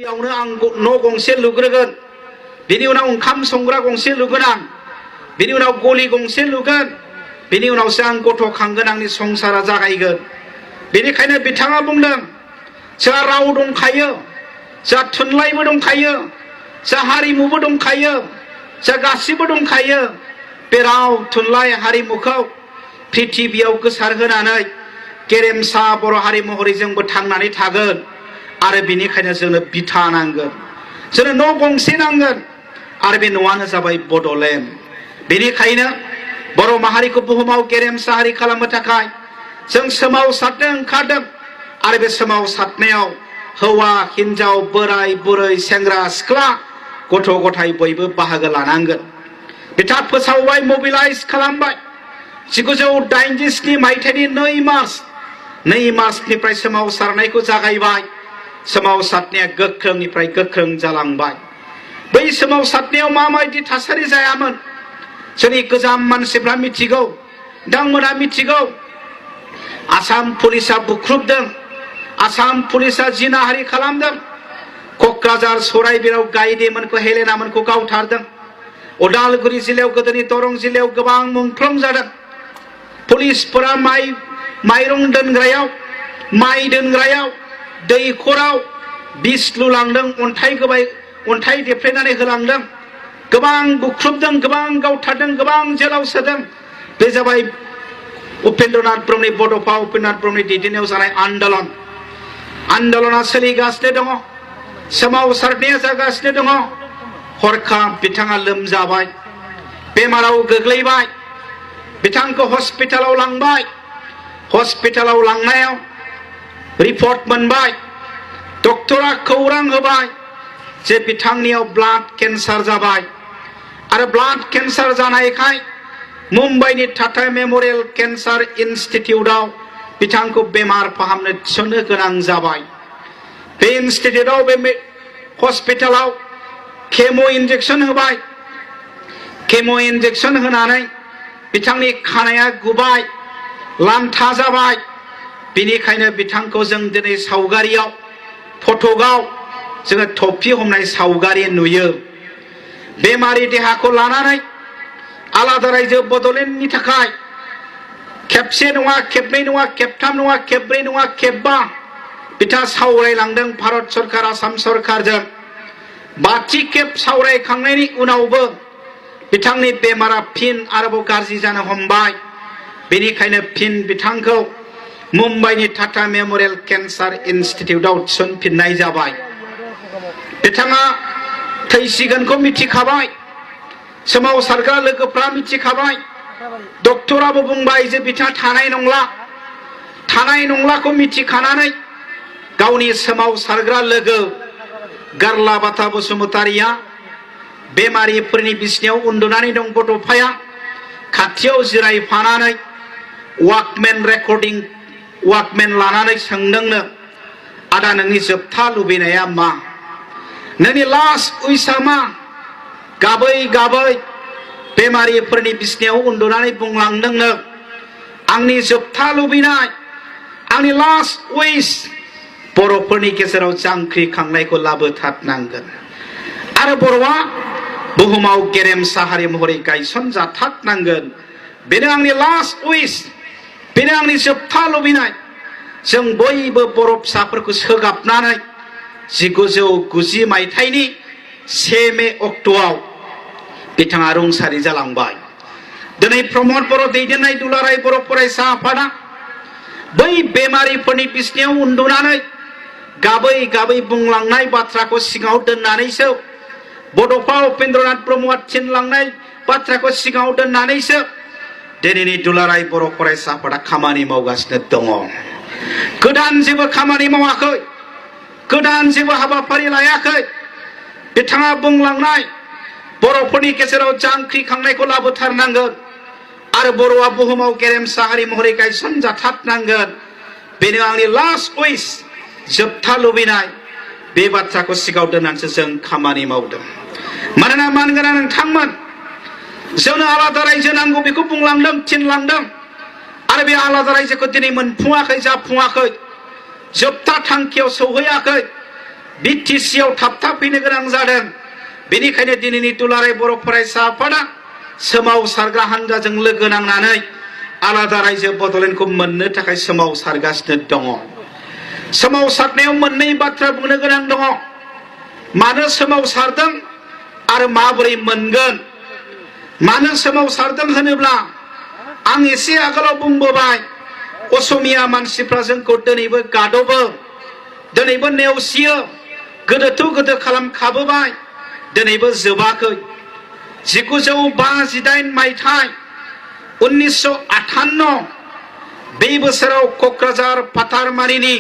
यावनो आं न' गंसे लुग्रोगोन बिनि उनाव ओंखाम संग्रा गंसे लुगोन आं बिनि उनाव गलि गंसे लुगोन बिनि उनावसो आं गथ' खांगोन आंनि संसारा जागायगोन बेनिखायनो बिथाङा बुंदों जोंहा राव दंखायो जोंहा थुनलाइबो दंखायो जोंहा हारिमुबो दंखायो जोंहा गासिबो दंखायो बे राव थुनलाइ हारिमुखौ पृथिबियाव गोसारहोनानै गेरेमसा बर' हारि महरै जोंबो थांनानै थागोन आरो बेनिखायनो जोंनो बिथा नांगोन जोंनो न' गंसे नांगोन आरो बे न'आनो जाबाय बड'लेण्ड बेनिखायनो बर' माहारिखौ बुहुमाव गेरेमसा हारि खालामनो थाखाय जों सोमावसारनो ओंखारदों आरो बे सोमावसारनायाव हौवा हिनजाव बोराय बुरै सेंग्रा सिख्ला गथ' गथाय बयबो बाहागो लानांगोन बिथा फोसावबाय मोबिलाइज खालामबाय 1987 मायथाइनि 2 मार्चनिफ्राय सोमावसारनायखौ जागायबाय सोमावसारनाया गोख्रोंनिफ्राय गोख्रों जालांबाय बै सोमावसारनायाव माबायदि थासारि जायामोन जोंनि गोजाम मानसिफ्रा मिथिगौ बिथांमोना मिथिगौ आसाम पुलिसा बुख्रुबदों आसाम पुलिसा जिनाहारि खालामदों क'क्राझार सराइबिराव गायदेमोनखौ हेलेनामोनखौ गावथारदों उदालगुरि जिल्लायाव गोदोनि दरं जिल्लायाव गोबां मुंख्लं जादों पुलिसफोरा माइरं दोनग्रायाव माइ दोनग्रायाव दैखराव बिस लुलांदों अन्थाइ देफ्लेनानै होलांदों गोबां बुख्रुबदों गोबां गावथारदों गोबां जेलाव सोदों बे जाबाय उपेन्द्रनाथ ब्रह्मनि बड'फा उपेन्द्रनाथ ब्रह्मनि दैदेननायाव जानाय आन्दलना सोलिगासिनो दङ सोमावसारनाया जागासिनो दङ हरखाब बिथाङा लोमजाबाय बेमाराव गोग्लैबाय बिथांखौ हस्पिटालाव लांबाय हस्पिटालाव लांनायाव रिपर्ट मोनबाय डक्टरा खौरां होबाय जे बिथांनियाव ब्लाड केन्सार जाबाय आरो ब्लाड केन्सार जानायखाय मुम्बाइनि टाटा मेम'रियेल केन्सार इन्स्टिटिउटआव बिथांखौ बेमार फाहामनो थिसननो गोनां जाबाय बे इन्स्टिटिउटआव बे हस्पिटालाव केम' इन्जेक्सन होबाय केम' इन्जेक्सन होनानै बिथांनि खानाया गुबाय लान्था जाबाय बेनिखायनो बिथांखौ जों दिनै सावगारियाव फटकआव जोङो थफि हमनाय सावगारि नुयो बेमारि देहाखौ लानानै आलादा रायजो बड'लेण्डनि थाखाय खेबसे नङा खेबनै नङा खेबथाम नङा खेबब्रै नङा खेबबा बिथाङा सावरायलांदों भारत सरकार आसाम सरकारजों 5थि खेब सावरायखांनायनि उनावबो बिथांनि बेमारा फिन आरोबाव गाज्रि जानो हमबाय बेनिखायनो फिन बिथांखौ मुम्बाइनि टाटा मेम'रियेल केन्सार इन्स्टिटिउटआव थिसनफिननाय जाबाय बिथाङा थैसिगोनखौ मिथिखाबाय सोमावसारग्रा लोगोफ्रा मिथिखाबाय डक्टराबो बुंबाय जे बिथाङा थानाय नंलाखौ मिथिखानानै गावनि सोमावसारग्रा लोगो गारलाबाथा बसुमतारिया बेमारिफोरनि बिसिनायाव उन्दुनानै दं बड'फाया खाथियाव जिरायफानानै वाकमेन लानानै सोंदोंनो आदा नोंनि जोबथा लुबैनाया मा नोंनि लास्ट उइसआ मा गाबै गाबै बेमारिफोरनि बिसिनायाव उन्दुनानै बुंलांदोंनो आंनि जोबथा लुबैनाय आंनि लास्ट उइस बर'फोरनि गेजेराव जांख्रिखांनायखौ लाबोथारनांगोन आरो बर'आ बुहुमाव गेरेमसा हारि महरै गायसनजाथारनांगोन बेनो आंनि लास्ट उइस बेनो आंनि जोबथा लुबैनाय जों बयबो बर' फिसाफोरखौ सोगाबनानै 1990 मायथाइनि 1 मे अक्ट'आव बिथाङा रुंसारि जालांबाय दिनै प्रमद बर' दैदेननाय दुलाराय बर' फरायसा आफादा बै बेमारिफोरनि बिसिनायाव उन्दुनानै गाबै गाबै बुंलांनाय बाथ्राखौ सिगाङाव दोननानैसो बड'फा उपेन्द्रनाथ ब्रह्मआ थिनलांनाय बाथ्राखौ सिगाङाव दोननानैसो दिनैनि दुलाराय बर' फरायसा आफादा खामानि मावगासिनो दङ गोदान जेबो खामानि मावाखै गोदान जेबो हाबाफारि लायाखै बिथाङा बुंलांनाय बर'फोरनि गेजेराव जांख्रिखांनायखौ लाबोथारनांगोन आरो बर'आ बुहुमाव गेरेमसा हारि महरै गायसनजाथारनांगोन बेनो आंनि लास्ट उइस जोबथा लुबैनाय बे बाथ्राखौ सिगाङाव दोननानैसो जों खामानि मावदों मानोना मानगोनां नोंथांमोन जोंनो आलादा रायजो नांगौ बेखौ बुंलांदों थिनलांदों आरो बे आलादा रायजोखौ दिनै मोनफुङाखै जाफुङाखै जोबथा थांखियाव सौहैयाखै बिटिसिआव थाबथाफैनो गोनां जादों बेनिखायनो दिनैनि दुलाराय बर' फरायसा आफादा सोमावसारग्रा हानजाजों लोगो नांनानै आलादा रायजो बड'लेण्डखौ मोननो थाखाय सोमावसारगासिनो दङ सोमावसारनायाव मोननै बाथ्रा बुंनो गोनां दङ मानो सोमावसारदों आरो माबोरै मोनगोन मानो सोमावसारदों होनोब्ला आं एसे आगोलाव बुंबोबाय असमिया मानसिफ्रा जोंखौ दिनैबो गादबो दिनैबो नेवसियो गोदोथ' गोदो खालामखाबोबाय दिनैबो जोबाखै 1958 मायथाइ 1958 बे बोसोराव क'क्राझार फाथारमारिनि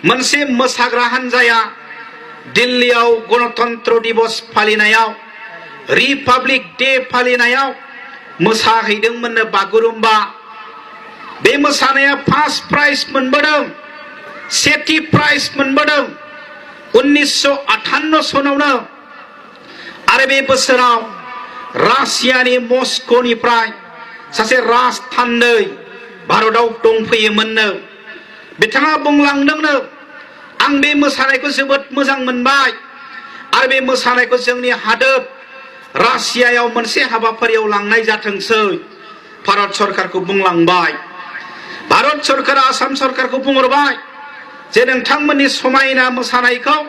मोनसे मोसाग्रा हानजाया दिल्लीयाव गणतन्त्र दिवस फालिनायाव रिपाब्लिक डे फालिनायाव मोसाहैदोंमोननो बागुरुम्बा बे मोसानाया फार्स्ट प्राइज मोनबोदों सेथि प्राइज मोनबोदों 1958 सनावनो आरो बे बोसोराव रासियानि मस्क'निफ्राय सासे राजथान्दै भारताव दंफैयोमोननो बिथाङा बुंलांदोंनो आं बे मोसानायखौ जोबोद मोजां मोनबाय आरो बे मोसानायखौ जोंनि हादोर रासियायाव मोनसे हाबाफारियाव लांनाय जाथोंसै भारत सरकारखौ बुंलांबाय भारत सरकारा आसाम सरकारखौ बुंहरबाय जे नोंथांमोननि समायना मोसानायखौ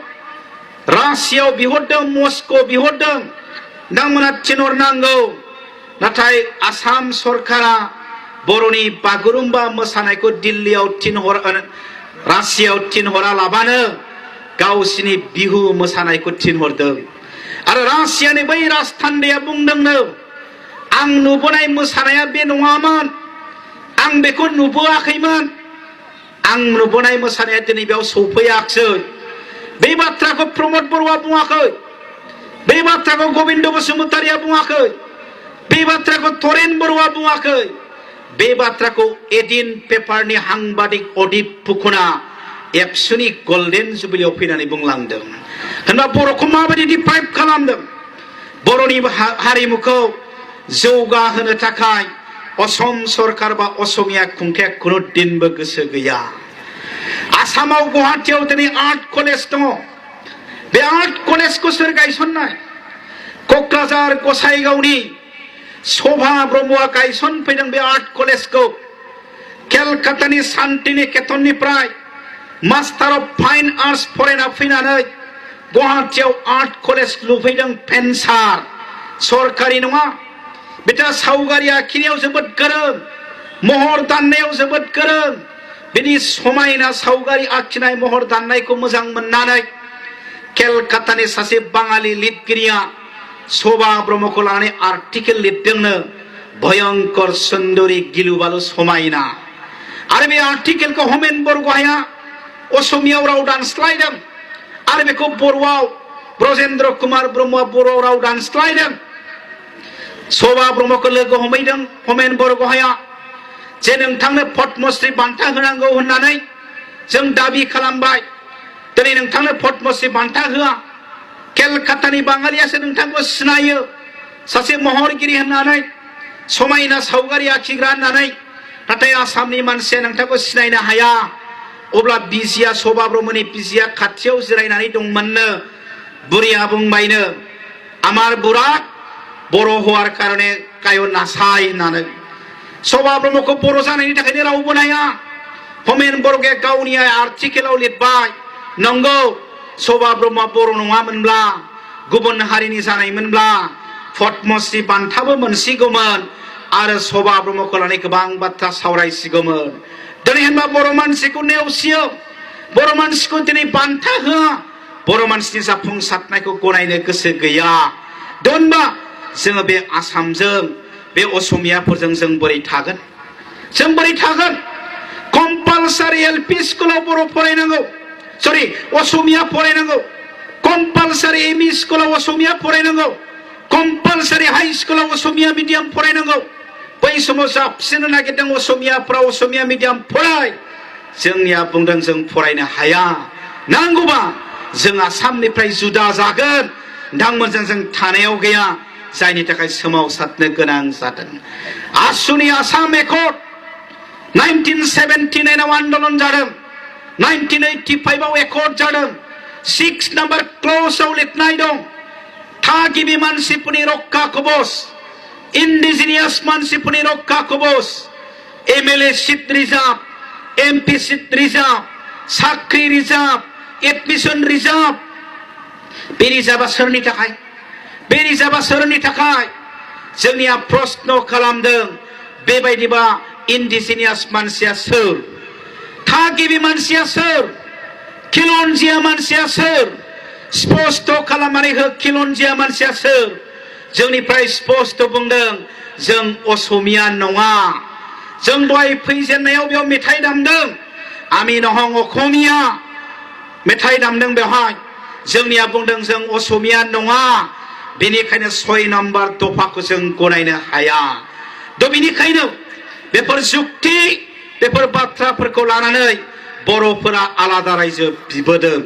रासियायाव बिहरदों मस्क' बिहरदों नोंथांमोना थिनहरनांगौ नाथाय आसाम सरकारा बर'नि बागुरुम्बा मोसानायखौ दिल्लीयाव रासियायाव थिनहरालाबानो गावसिनि बिहु मोसानायखौ थिनहरदों आरो रासियानि बै राजथान्दैया बुंदोंनो आं नुबोनाय मोसानाया बे नङामोन आं बेखौ नुबोआखैमोन आं नुबोनाय मोसानाया दिनै बेयाव सौफैयाखसै बे बाथ्राखौ प्रमद बर'आ बुङाखै बे बाथ्राखौ गबिन्द बसुमतारिया बुङाखै बे बाथ्राखौ तरेन बर'आ बुङाखै बे बाथ्राखौ एडिन पेपारनि साংবাদিक अदित फुकना एबसुनि गल्डेन जुबिलियाव फैनानै बुंलांदों होनबा बर'खौ माबायदि डिप्राइभ खालामदों बर'नि हारिमुखौ जौगाहोनो थाखाय असम सरकार बा असमिया खुंथाया खुनु दिनबो गोसो गैया आसामाव गुवाहाटीयाव दिनै आर्ट कलेज दङ बे आर्ट कलेजखौ सोर गायसननाय क'क्राझार गसाइगावनि शोभा ब्रह्मआ गायसनफैदों बे आर्ट कलेजखौ केलकातानि शान्तिनिकेतननिफ्राय मास्टार अफ फाइन आर्ट्स फरायना फैनानै गुवाहाटीयाव आर्ट कलेज लुफैदों फेन्सार सरकारि नङा बिथाङा सावगारि आखिनायाव जोबोद गोरों महर दाननायाव जोबोद गोरों बिनि समायना सावगारि आखिनाय महर दाननायखौ मोजां मोननानै केलकातानि सासे बाङालि लिरगिरिया शोभा ब्रह्मखौ लानानै आर्टिकेल लिरदोंनो भयंकर सुन्दरी गिलुबालु समायना आरो बे आर्टिकेलखौ होमेन बरग'हाया असमियाव राव दानस्लायदों आरो बेखौ बर'आव ब्रजेन्द्र कुमार ब्रह्मआ बर' राव दानस्लायदों शोभा ब्रह्मखौ लोगो हमहैदों होमेन बरग'हाया जे नोंथांनो पद्मश्री बान्था होनांगौ होननानै जों दाबि खालामबाय दिनै नोंथांनो पद्मश्री बान्था होआ केलकातानि बाङालियासो नोंथांखौ सिनायो सासे महरगिरि होननानै समायना सावगारि आखिग्रा होननानै नाथाय आसामनि मानसिया नोंथांखौ सिनायनो हाया अब्ला बिजिया शोभा ब्रह्मनि बिजिया खाथियाव जिरायनानै दंमोननो बुरिया बुंबायनो आमार बुरा बर' हौवार कारणे काय नासाय होननानै शोभा ब्रह्मखौ बर' जानायनि थाखायनो रावबो नाया होमेन बरग'हाया गावनि आर्टिकेलाव लिरबाय नंगौ शोभा ब्रह्मआ बर' नङामोनब्ला गुबुन हारिनि जानायमोनब्ला पद्मश्री बान्थाबो मोनसिगौमोन आरो शोभा ब्रह्मखौ लानानै गोबां बाथ्रा सावरायसिगौमोन दिनै होनबा बर' मानसिखौ नेवसियो बर' मानसिखौ दिनै बान्था होआ बर' मानसिनि जाफुंसारनायखौ गनायनो गोसो गैया होनबा जोङो बे आसामजों बे असमियाफोरजों जों बोरै थागोन कम्पालसारि एलपि स्कुलाव बर' फरायनांगौ सरि असमिया फरायनांगौ कम्पालसारि एमइ स्कुलाव असमिया फरायनांगौ कम्पालसारि हाई स्कुलाव असमिया मिडियाम फरायनांगौ बै समाव जाबसिनो नागिरदों असमियाफ्रा असमिया मिडियाम फराय जोंनिया बुंदों जों फरायनो हाया नांगौबा जों आसामनिफ्राय जुदा जागोन नोंथांमोनजों जों थानायाव गैया जायनि थाखाय सोमावसारनो गोनां जादों आसुनि आसाम एकर्ड 1979 आव आन्दोलन जादों 1985 आव एकर्ड जादों 6 number clause-आव लिरनाय दं थागिबि मानसिफोरनि रक्षा कवच indigenous मानसिफोरनि रक्षा कवच MLA seat reserve MP seat reserve साख्रि रिजार्भ एडमिशन रिजार्भ बे रिजार्भआ सोरनि थाखाय बे रिजार्भआ सोरनि थाखाय जोंनिया प्रश्न खालामदों बेबायदिबा इन्डिजिनियास मानसिया सोर थागिबि मानसिया सोर खिलन्जिया मानसिया सोर स्पष्ट खालामनानै हो खिलन्जिया मानसिया सोर जोंनिफ्राय स्पष्ट बुंदों जों असमिया नङा जों दहाय फैजेननायाव बेयाव मेथाइ दामदों आमी नहं अखमिया मेथाइ दामदों बेवहाय जोंनिया बुंदों जों असमिया नङा बेनिखायनो 6 नम्बर दफाखौ जों गनायनो हाया दा बेनिखायनो बेफोर जुक्ति बेफोर बाथ्राफोरखौ लानानै बर'फोरा आलादा रायजो बिबोदों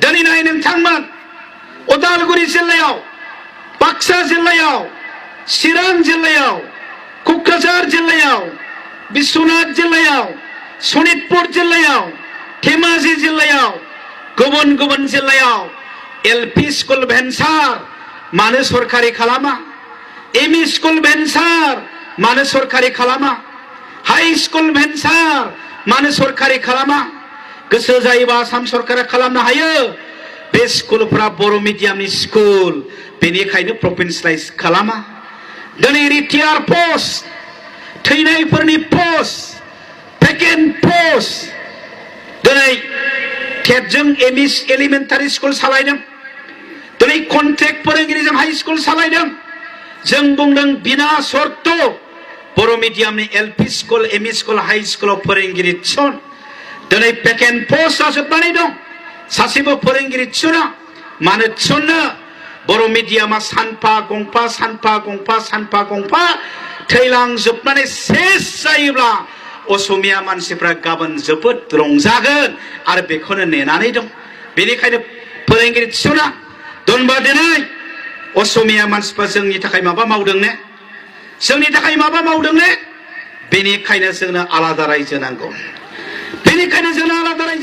दिनै नाय नोंथांमोन उदालगुरि जिल्लायाव बाक्सा जिल्लायाव चिरां जिल्लायाव क'क्राझार जिल्लायाव बिश्वनाथ जिल्लायाव सनितपुर जिल्लायाव धेमाजि जिल्लायाव गुबुन गुबुन जिल्लायाव एलपि स्कुल भेन्सार मानो सरकारि खालामा एमइ स्कुल भेन्सार मानो सरकारि खालामा हाई स्कुल भेन्सार मानो सरकारि खालामा गोसो जायोबा आसाम सरकारा खालामनो हायो बे स्कुलफोरा बर' मिडियामनि स्कुल बेनिखायनो प्रभिन्सियेलाइज खालामा दिनै रिटायार पस्ट थैनायफोरनि पस्ट भेकेन्ट पस्ट दिनै टेटजों एमइ एलिमेन्टारि स्कुल सालायदों दिनै कन्ट्रेक्ट फोरोंगिरिजों हाई स्कुल सालायदों जों बुंदों बिना सर्त बर' मिडियामनि LP school M E school high स्कुलाव फोरोंगिरि थिसन दिनै भेकेन्ट पस्टआ जोबनानै दं सासेबो फोरोंगिरि थिसना मानो थिसननो बर' मिडियामा सानफा गंफा थैलांजोबनानै सेस जायोब्ला असमिया मानसिफ्रा गाबोन जोबोद रंजागोन आरो बेखौनो नेनानै दं बेनिखायनो फोरोंगिरि थिसना दोनबा दिनै असमिया मानसिफ्रा जोंनि थाखाय माबा मावदों ने जोंनि थाखाय माबा मावदों ने बेनिखायनो जोंनो आलादा रायजो नांगौ बेनिखायनो जोंनो आलादा रायजो